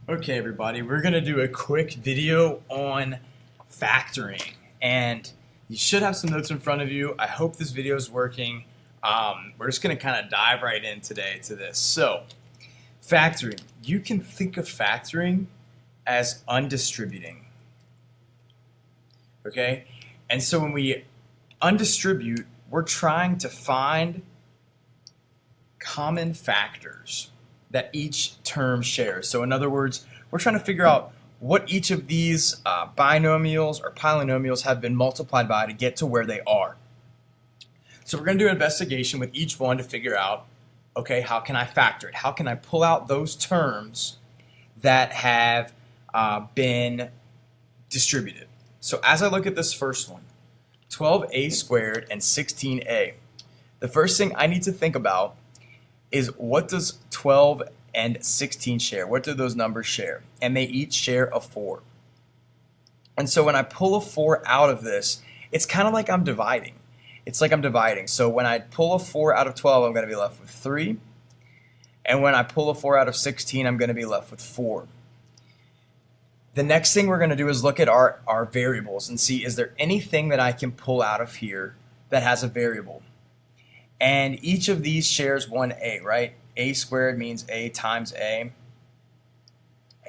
Okay, everybody, we're going to do a quick video on factoring. And you should have some notes in front of you. I hope this video is working. We're just going to kind of dive right in today to this. So, factoring. You can think of factoring as undistributing. Okay? And so when we undistribute, we're trying to find common factors that each term shares. So in other words, we're trying to figure out what each of these binomials or polynomials have been multiplied by to get to where they are. So we're going to do an investigation with each one to figure out, okay, how can I factor it? How can I pull out those terms that have been distributed? So as I look at this first one, 12a squared and 16a, the first thing I need to think about is what does 12 and 16 share? What do those numbers share? And they each share a 4. And so when I pull a 4 out of this, it's kind of like I'm dividing. It's like I'm dividing. So when I pull a 4 out of 12, I'm going to be left with 3. And when I pull a 4 out of 16, I'm going to be left with 4. The next thing we're going to do is look at our variables and see, is there anything that I can pull out of here that has a variable? And each of these shares one a, right? A squared means a times a.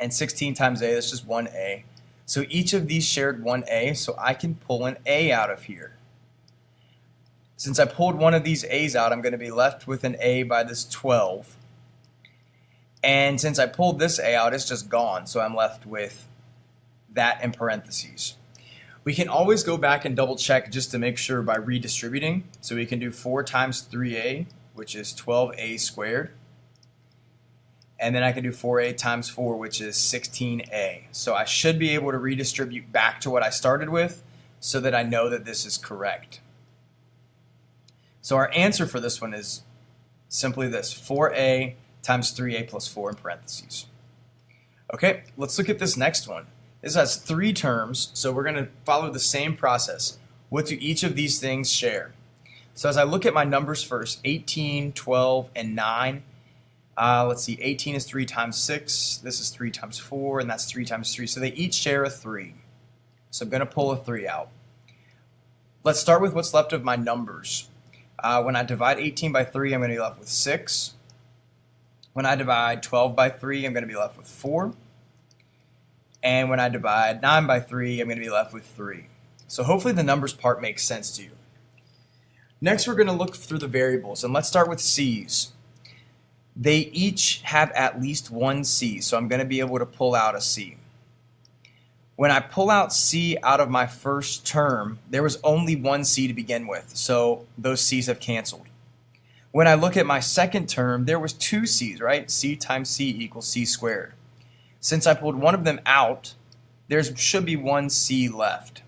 And 16 times a, that's just 1a. So each of these shared 1a, so I can pull an a out of here. Since I pulled one of these a's out, I'm going to be left with an a by this 12. And since I pulled this a out, it's just gone. So I'm left with that in parentheses. We can always go back and double check just to make sure by redistributing. So we can do 4 times 3a, which is 12a squared. And then I can do 4a times 4, which is 16a. So I should be able to redistribute back to what I started with so that I know that this is correct. So our answer for this one is simply this, 4a times 3a plus 4 in parentheses. Okay, let's look at this next one. This has 3 terms, so we're going to follow the same process. What do each of these things share? So as I look at my numbers first, 18, 12, and 9, let's see, 18 is 3 times 6, this is 3 times 4, and that's 3 times 3. So they each share a 3. So I'm going to pull a 3 out. Let's start with what's left of my numbers. When I divide 18 by 3, I'm going to be left with 6. When I divide 12 by 3, I'm going to be left with 4. And when I divide 9 by 3, I'm going to be left with 3. So hopefully the numbers part makes sense to you. Next, we're going to look through the variables, and let's start with c's. They each have at least one c, so I'm going to be able to pull out a c. When I pull out c out of my first term, there was only one c to begin with, so those c's have canceled. When I look at my second term, there was 2 c's, right? C times c equals c squared. Since I pulled one of them out, there should be 1 c left.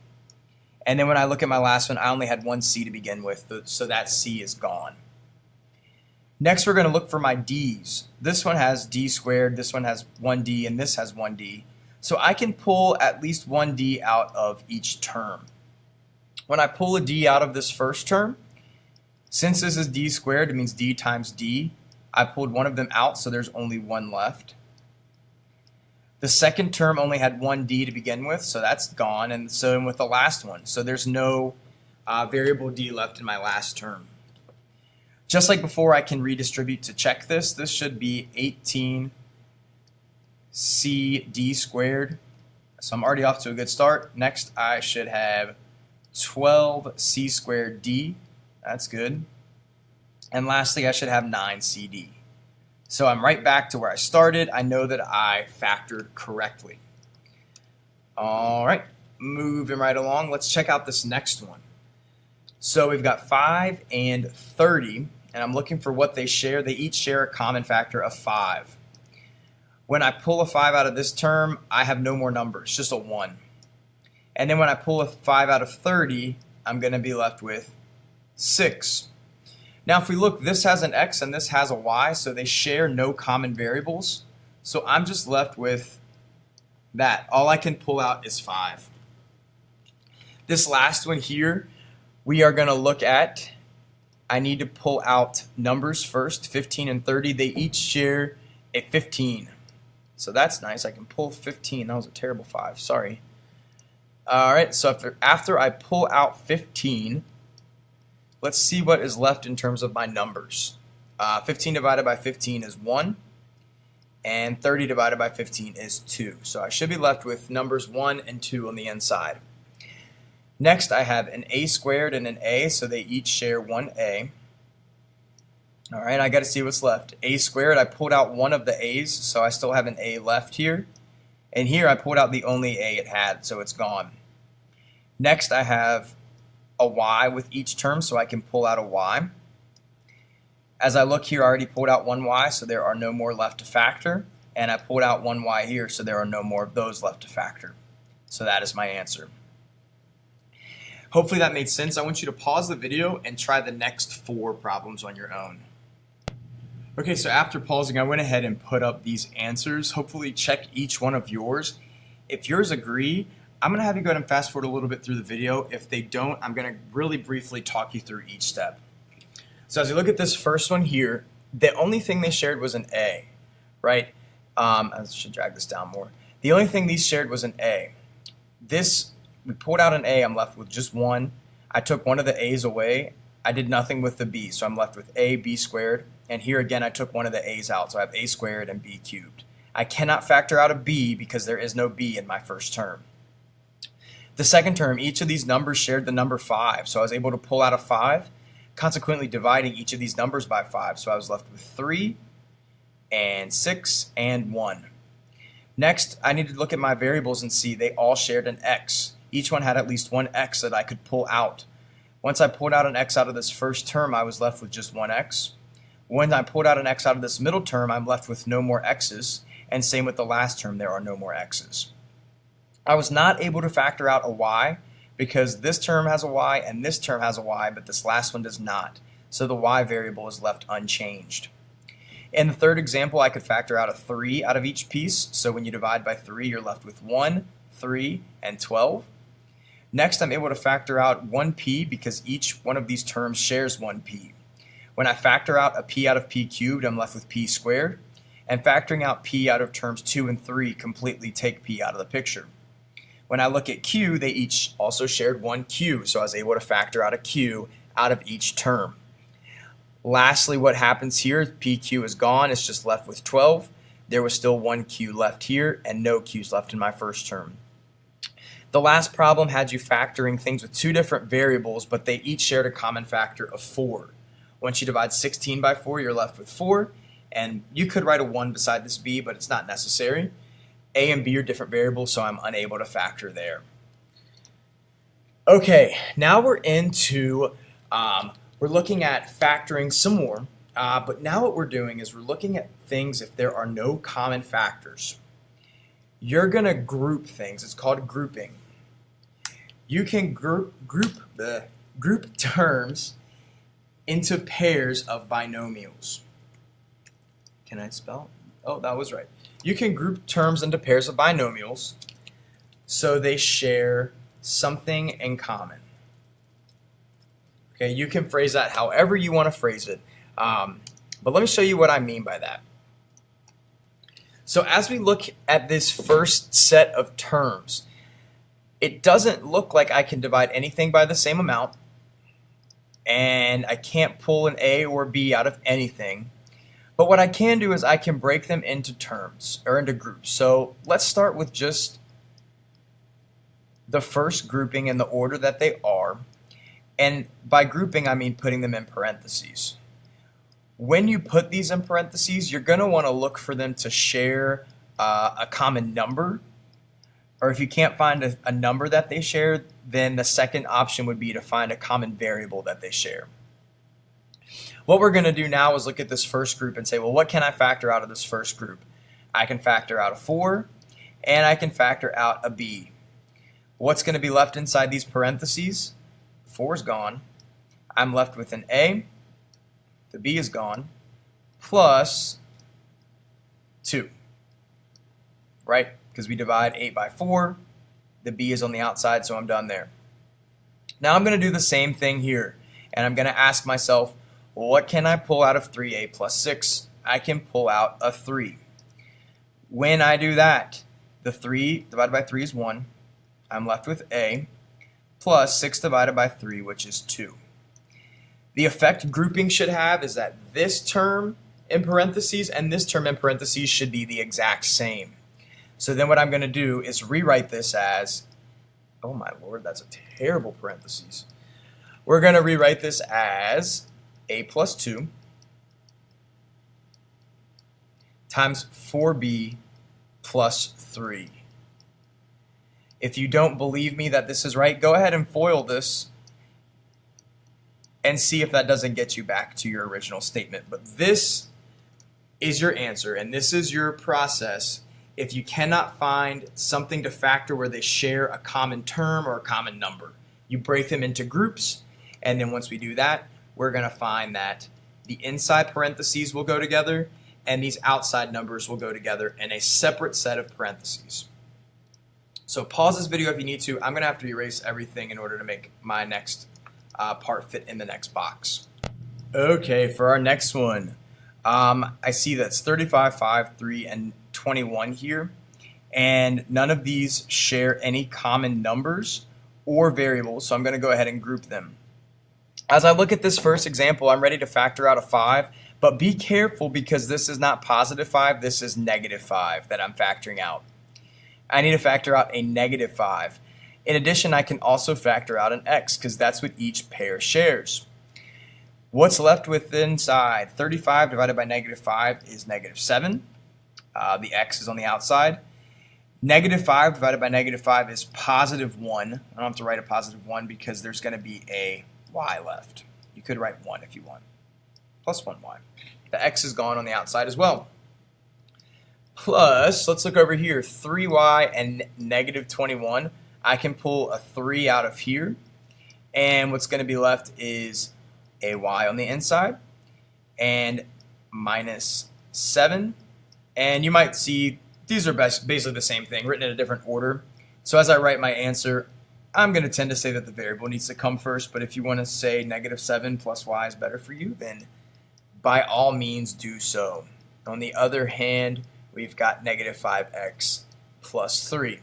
And then when I look at my last one, I only had 1 c to begin with, so that c is gone. Next, we're going to look for my d's. This one has d squared, this one has 1d, and this has 1d. So I can pull at least 1d out of each term. When I pull a d out of this first term, since this is d squared, it means d times d. I pulled one of them out, so there's only 1 left. The second term only had 1d to begin with, so that's gone, and so with the last one. So there's no variable d left in my last term. Just like before, I can redistribute to check this. This should be 18cd squared. So I'm already off to a good start. Next, I should have 12c squared d. That's good. And lastly, I should have 9cd. So I'm right back to where I started. I know that I factored correctly. All right, moving right along. Let's check out this next one. So we've got 5 and 30, and I'm looking for what they share. They each share a common factor of 5. When I pull a 5 out of this term, I have no more numbers, just a 1. And then when I pull a 5 out of 30, I'm going to be left with 6. Now if we look, this has an x and this has a y, so they share no common variables. So I'm just left with that. All I can pull out is 5. This last one here, we are going to look at, I need to pull out numbers first, 15 and 30. They each share a 15. So that's nice. I can pull 15. That was a terrible 5. Sorry. All right, so after I pull out 15, let's see what is left in terms of my numbers. 15 divided by 15 is 1, and 30 divided by 15 is 2. So I should be left with numbers 1 and 2 on the inside. Next, I have an a squared and an a, so they each share one a. All right, I got to see what's left. A squared, I pulled out one of the a's, so I still have an a left here. And here I pulled out the only a it had, so it's gone. Next, I have a y with each term, so I can pull out a y. As I look here, I already pulled out one y, so there are no more left to factor. And I pulled out one y here, so there are no more of those left to factor. So that is my answer. Hopefully that made sense. I want you to pause the video and try the next 4 problems on your own. Okay, so after pausing, I went ahead and put up these answers. Hopefully check each one of yours. If yours agree, I'm going to have you go ahead and fast forward a little bit through the video. If they don't, I'm going to really briefly talk you through each step. So as you look at this first one here, the only thing they shared was an A, right? I should drag this down more. The only thing these shared was an A. We pulled out an A, I'm left with just 1. I took one of the A's away. I did nothing with the B, so I'm left with A, B squared. And here again, I took one of the A's out, so I have A squared and B cubed. I cannot factor out a B because there is no B in my first term. The second term, each of these numbers shared the number 5, so I was able to pull out a 5, consequently dividing each of these numbers by 5. So I was left with 3 and 6 and 1. Next, I need to look at my variables and see they all shared an x. Each one had at least one x that I could pull out. Once I pulled out an x out of this first term, I was left with just one x. When I pulled out an x out of this middle term, I'm left with no more x's, and same with the last term, there are no more x's. I was not able to factor out a y because this term has a y and this term has a y, but this last one does not. So the y variable is left unchanged. In the third example, I could factor out a 3 out of each piece. So when you divide by 3, you're left with 1, 3, and 12. Next, I'm able to factor out 1p because each one of these terms shares 1p. When I factor out a p out of p cubed, I'm left with p squared. And factoring out p out of terms 2 and 3 completely take p out of the picture. When I look at q, they each also shared one q, so I was able to factor out a q out of each term. Lastly, what happens here, pq is gone, it's just left with 12. There was still one q left here and no q's left in my first term. The last problem had you factoring things with 2 different variables, but they each shared a common factor of 4. Once you divide 16 by 4, you're left with 4, and you could write a 1 beside this b, but it's not necessary. A and b are different variables, so I'm unable to factor there. Okay, now we're into, we're looking at factoring some more, but now what we're doing is we're looking at things if there are no common factors. You're going to group things. It's called grouping. You can group terms into pairs of binomials. Can I spell? Oh, that was right. You can group terms into pairs of binomials so they share something in common. Okay, you can phrase that however you want to phrase it, but let me show you what I mean by that. So as we look at this first set of terms, it doesn't look like I can divide anything by the same amount, and I can't pull an A or B out of anything. But what I can do is I can break them into terms, or into groups. So let's start with just the first grouping in the order that they are. And by grouping, I mean putting them in parentheses. When you put these in parentheses, you're going to want to look for them to share a common number. Or if you can't find a number that they share, then the second option would be to find a common variable that they share. What we're going to do now is look at this first group and say, well, what can I factor out of this first group? I can factor out a 4, and I can factor out a b. What's going to be left inside these parentheses? 4 is gone. I'm left with an a. The b is gone. Plus 2. Right? Because we divide 8 by 4. The b is on the outside, so I'm done there. Now I'm going to do the same thing here. And I'm going to ask myself, well, what can I pull out of 3a plus 6? I can pull out a 3. When I do that, the 3 divided by 3 is 1. I'm left with a plus 6 divided by 3, which is 2. The effect grouping should have is that this term in parentheses and this term in parentheses should be the exact same. So then what I'm going to do is rewrite this as, oh my lord, that's a terrible parentheses. We're going to rewrite this as a plus 2 times 4b plus 3. If you don't believe me that this is right, go ahead and FOIL this and see if that doesn't get you back to your original statement. But this is your answer, and this is your process if you cannot find something to factor where they share a common term or a common number. You break them into groups, and then once we do that, we're going to find that the inside parentheses will go together and these outside numbers will go together in a separate set of parentheses. So pause this video if you need to. I'm going to have to erase everything in order to make my next part fit in the next box. Okay, for our next one, I see that's 35, 5, 3, and 21 here, and none of these share any common numbers or variables, so I'm going to go ahead and group them. As I look at this first example, I'm ready to factor out a 5, but be careful because this is not positive 5, this is negative 5 that I'm factoring out. I need to factor out a negative 5. In addition, I can also factor out an x because that's what each pair shares. What's left with inside? 35 divided by negative 5 is negative 7. The x is on the outside. Negative 5 divided by negative 5 is positive 1. I don't have to write a positive 1 because there's going to be a y left. You could write 1 if you want. Plus 1y. The x is gone on the outside as well. Plus, let's look over here, 3y and negative 21. I can pull a 3 out of here, and what's going to be left is a y on the inside, and minus 7. And you might see these are basically the same thing, written in a different order. So as I write my answer, I'm going to tend to say that the variable needs to come first, but if you want to say negative 7 plus y is better for you, then by all means do so. On the other hand, we've got negative 5x plus 3.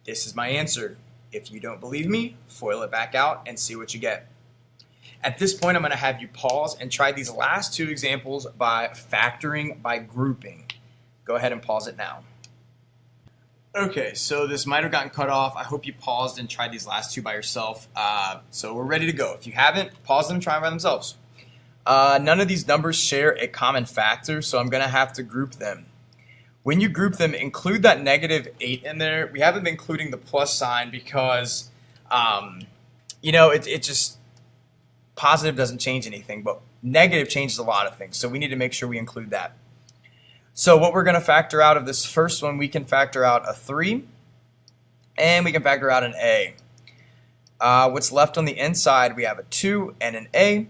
This is my answer. If you don't believe me, FOIL it back out and see what you get. At this point, I'm going to have you pause and try these last two examples by factoring by grouping. Go ahead and pause it now. Okay, so this might have gotten cut off. I hope you paused and tried these last two by yourself. So we're ready to go. If you haven't, pause them and try them by themselves. None of these numbers share a common factor, so I'm going to have to group them. When you group them, include that negative 8 in there. We haven't been including the plus sign because, it just, positive doesn't change anything, but negative changes a lot of things. So we need to make sure we include that. So what we're going to factor out of this first one, we can factor out a 3, and we can factor out an a. What's left on the inside, we have a 2 and an a.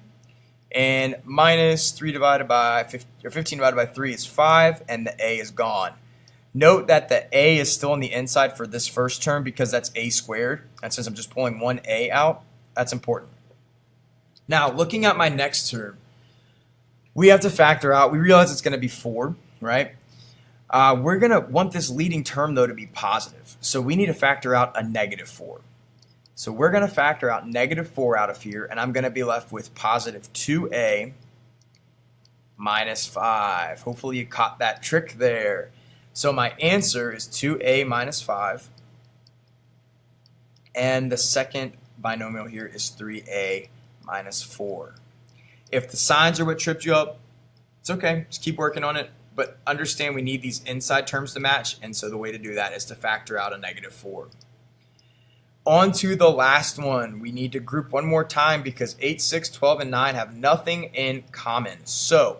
And minus 3 divided by 15 divided by 3 is 5, and the a is gone. Note that the a is still on the inside for this first term because that's a squared. And since I'm just pulling one a out, that's important. Now, looking at my next term, we have to factor out, we realize it's going to be 4, right? We're going to want this leading term, though, to be positive. So we need to factor out a negative 4. So we're going to factor out negative 4 out of here, and I'm going to be left with positive 2a minus 5. Hopefully you caught that trick there. So my answer is 2a minus 5, and the second binomial here is 3a minus 4. If the signs are what tripped you up, it's okay. Just keep working on it, but understand we need these inside terms to match, and so the way to do that is to factor out a negative 4. On to the last one. We need to group one more time because 8, 6, 12, and 9 have nothing in common. So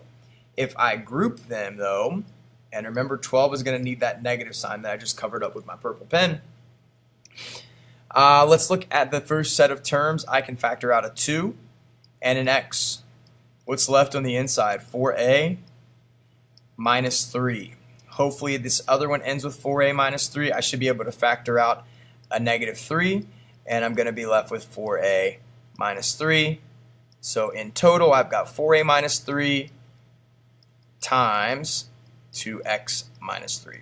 if I group them, though, and remember 12 is going to need that negative sign that I just covered up with my purple pen. Let's look at the first set of terms. I can factor out a 2 and an x. What's left on the inside? 4a minus 3. Hopefully this other one ends with 4a minus 3. I should be able to factor out a negative 3, and I'm going to be left with 4a minus 3. So in total, I've got 4a minus 3 times to x minus 3.